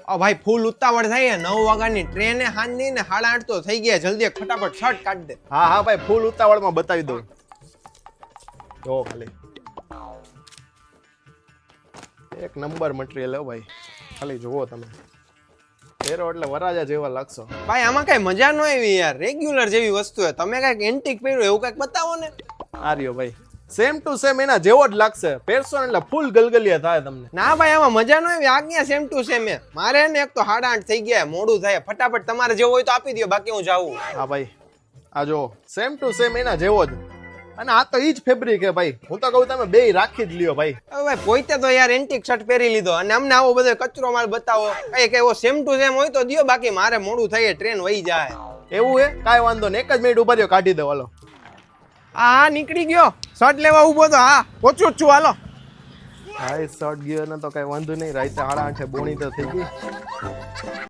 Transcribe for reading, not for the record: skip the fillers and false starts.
ભાઈ ફૂલ ઉતાવળ થાય 9 વાગ્યાની ટ્રેન એ હાંજની ને 8:30 તો થઈ ગયા. જલ્દી ફટાફટ શર્ટ કાઢ દે. હા ભાઈ ફૂલ ઉતાવળમાં બતાવી દઉં. જો ખાલી એક નંબર મટીરિયલ હો ભાઈ, ખાલી જુઓ તમે. પહેરો એટલે વરાજા જેવા લાગશો. ભાઈ આમાં કઈ મજા ન આવી યાર, રેગ્યુલર જેવી વસ્તુ છે. તમે કઈક એન્ટિક પહેર્યું એવું કઈક બતાવો ને. આ રહ્યો ભાઈ, સેમ ટુ સેમ એના જેવો જ લાગશે. પહેરશો એટલે ફૂલ ગલગલિયા થાય તમને. ના ભાઈ આમાં મજા ન આવી. આજ્ઞા સેમ ટુ સેમ. મારે ને એક તો 8:30 થઈ ગયા, મોડું થાય. ફટાફટ તમારે જેવો હોય તો આપી દો, બાકી હું જાઉં. હા ભાઈ આ જો સેમ ટુ સેમ એના જેવો જ. અને આ તો ઈ જ ફેબ્રિક હે ભાઈ. હું તો કહું તમે બેય રાખી જ લ્યો ભાઈ. હવે ભાઈ પોતે તો યાર એન્ટિક શર્ટ પહેરી લીધો અને અમને આવો બધો કચરો માલ બતાવો. કઈ એવો સેમ ટુ સેમ હોય તો દિયો, બાકી મારે મોડું થાય, ટ્રેન વહી જાય. એવું હે? કાંઈ વાંધો નહીં, એક જ મિનિટ ઉભા રહ્યો, કાઢી દો. હાલો હા નીકળી ગયો. શર્ટ લેવા ઉભો તો. હા પહોંચું જ છું. હાલો. હા શર્ટ ગયો ને તો કઈ વાંધો નહીં. રાતે 8:30 બોણી તો થઈ ગઈ.